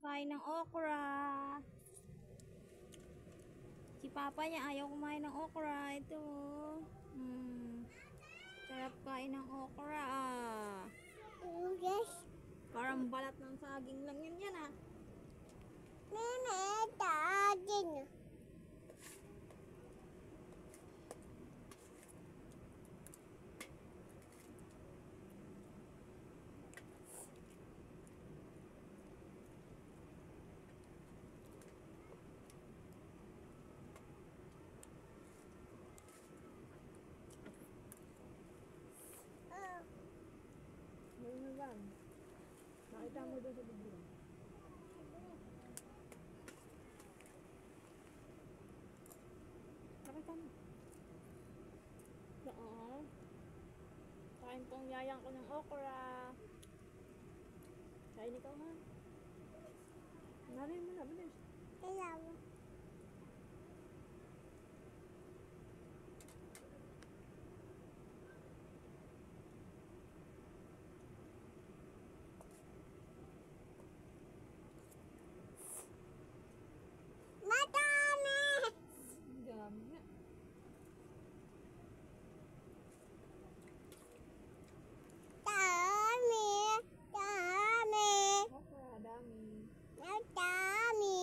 kain ng okra. Si papa niya ayaw kumain ng okra. Ito. Sarap kain ng okra ah. Yes. Parang balat ng saging lang yun yan ah. Mama, tagin. Ano ba? Nakita mo doon sa video. Nakita mo. Oo. Kain pong yayang ko ng okra. Kain ikaw ha. Narin mo na, bilis. Hello. Madami. Ang dami nga. Dami. Dami. Okra, dami. Madami.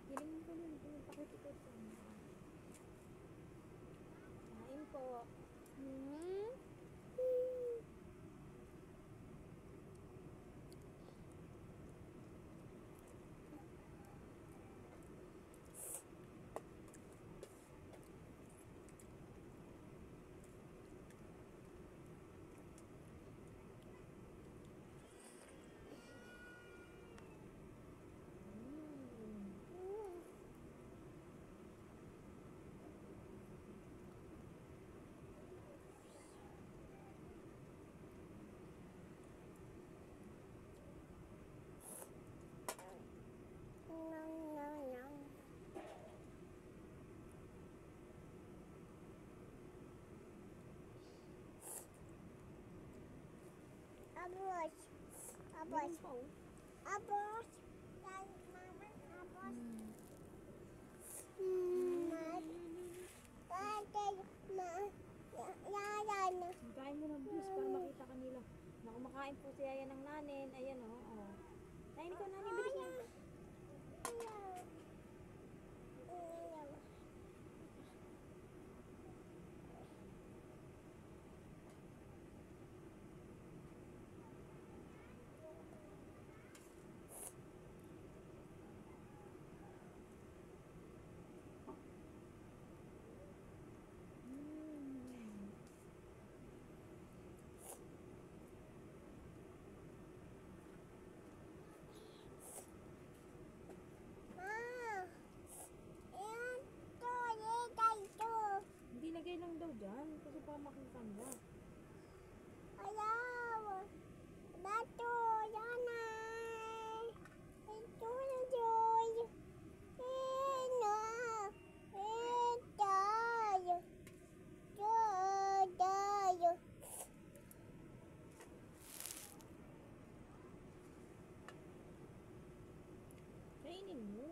Kiling ko yun. Pakit-ikot ko. Kain po. Abos. Abos. Meron pa oh. Abos. Mama, abos. Kain mo ng bilis para makita kanila. Na kumakain po si Yaya ng nanin. Ayan o. Oh. Kain ko nanin. Bilis na. Hindi lagay lang daw dyan. Kasi baka makita nila. Ayaw. Bato. Yanay. Ito na Joy. Ino. Ito. Joy. Kainin mo.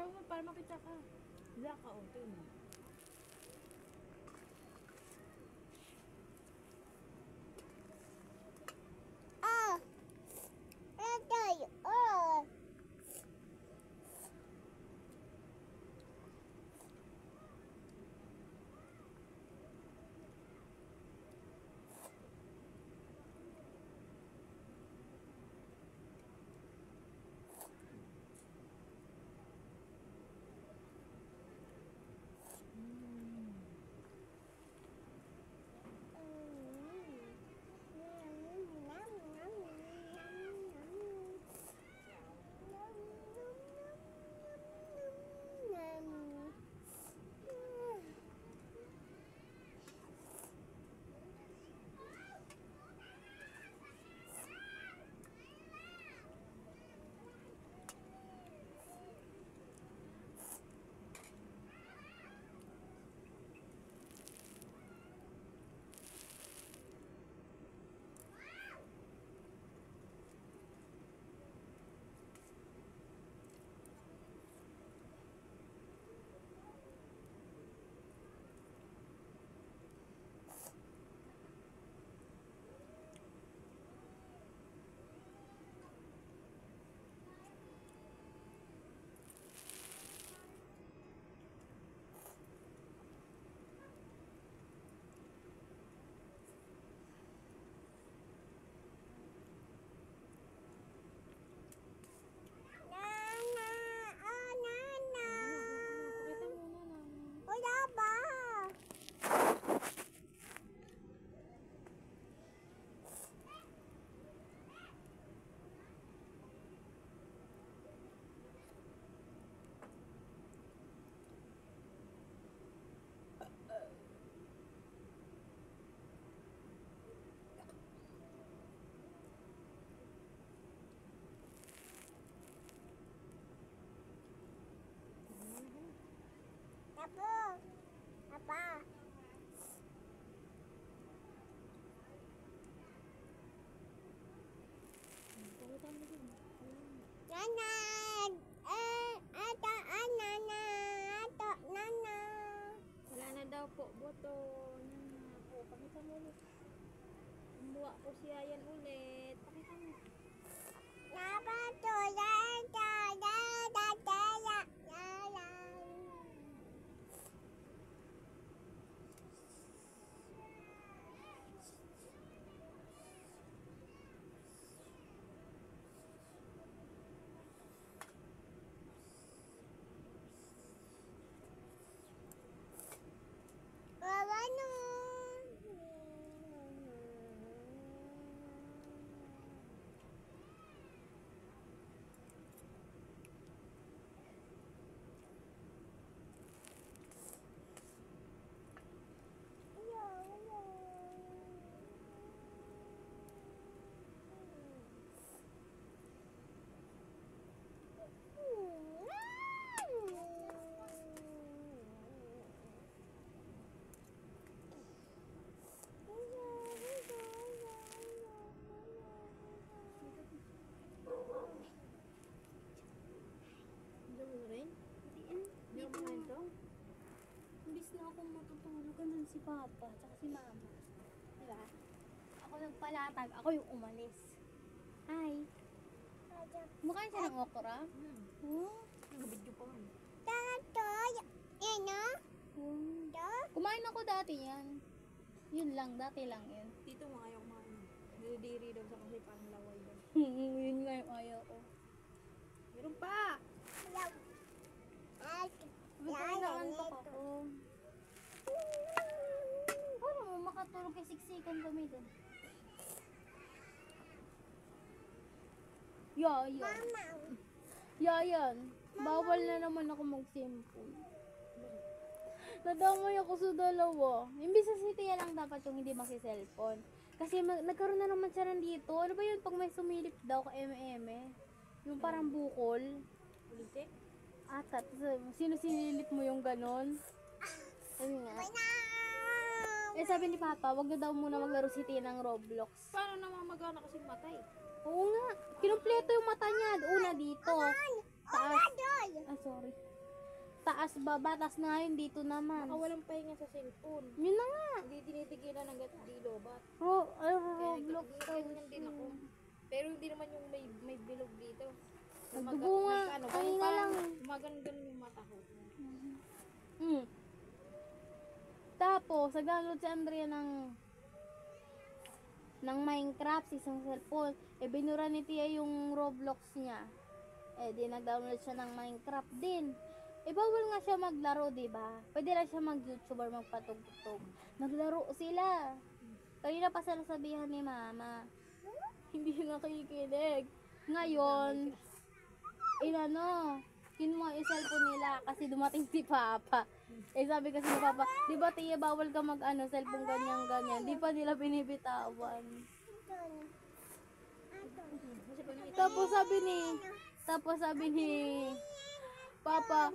Sabi mo, para makita ka. Zaka, o, ito yun. Oh. Ito. Oh. Nana. Oh, Nana. Pakita mo na lang. Wala ba? Tapo. Apa? Pakita mo din. Nana. Ato, Nana. Ato, Nana. Wala na daw po, boto. O, pakita mo ulit. Umuha po si Ayan ulit. Pakita mo. Napato, Dada. Dada, Dada. Dada. Wala na. Hindi mo rin? Hindi mo kumain to? Imbis na akong matutulog, ganun si Papa, tsaka si Mama. Diba? Ako nagpalatag, ako yung umalis. Hi. Kumakain siya ng okra? Oh. Nag-video pa man. Tato. Yan o. Kumain ako dati yan. Yun lang, dati lang yun. Dito mo ayaw kumain. Nilidiri daw sa kasi parang laway daw. Yun nga yung ayaw ko. Meron pa! Nakaantok ako. Paano mo makatulog kay siksikan kami dun? Yan. Mama. Yan. Bawal na naman ako mag-simple. Nadamay ako sa dalawa. Imbis sa city lang dapat yung hindi maki-cellphone. Kasi nagkaroon na naman siya nandito. Ano ba yun pag may sumilip daw ka eme-eme? Yung parang bukol. Ulitik? Ata, sino sinilip mo yung ganon? Ayun nga. Eh sabi ni Papa, wag na daw muna maglaro si Tina ng Roblox. Paano namamagana kasi matay? Oo nga. Kinumpleto yung mata niya. Una dito. Taas. Ah, sorry. taas baba, taas na ngayon dito naman. Baka walang pahinga sa cellphone. Yun na nga. Hindi tinitigilan hanggat di lobat. Roblox Ganyan din ako. Pero hindi naman yung may bilog dito. Nagdugo nga. Pahinga lang. Gumagan-ganon yung mata ko. Tapos, nag-download si Andrea ng Minecraft, isang cellphone. Binura ni Tia yung Roblox niya. Di nag-download siya ng Minecraft din. Bawal nga siya maglaro, diba? Pwede lang siya mag-YouTuber, magpatugtog. Naglaro sila. Kanina pa sila sabihan ni Mama. Hindi nakikinig. Ngayon, kinuha yung cellphone nila kasi dumating si Papa. Sabi kasi ni Papa, di ba Tia, bawal ka cellphone ganyan. Di pa nila binibitawan. Tapos sabi ni Papa,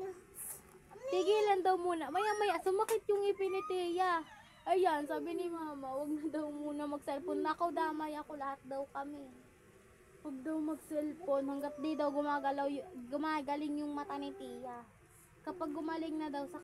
tigilan daw muna. Maya sumakit yung ipin ni Tia. Ayan, sabi ni Mama, wag na daw muna mag-cellphone. Nakaw damay ako, lahat daw kami. Huwag daw mag-cellphone hanggat di daw gumagaling yung mata ni Tia. Kapag gumaling na daw, saka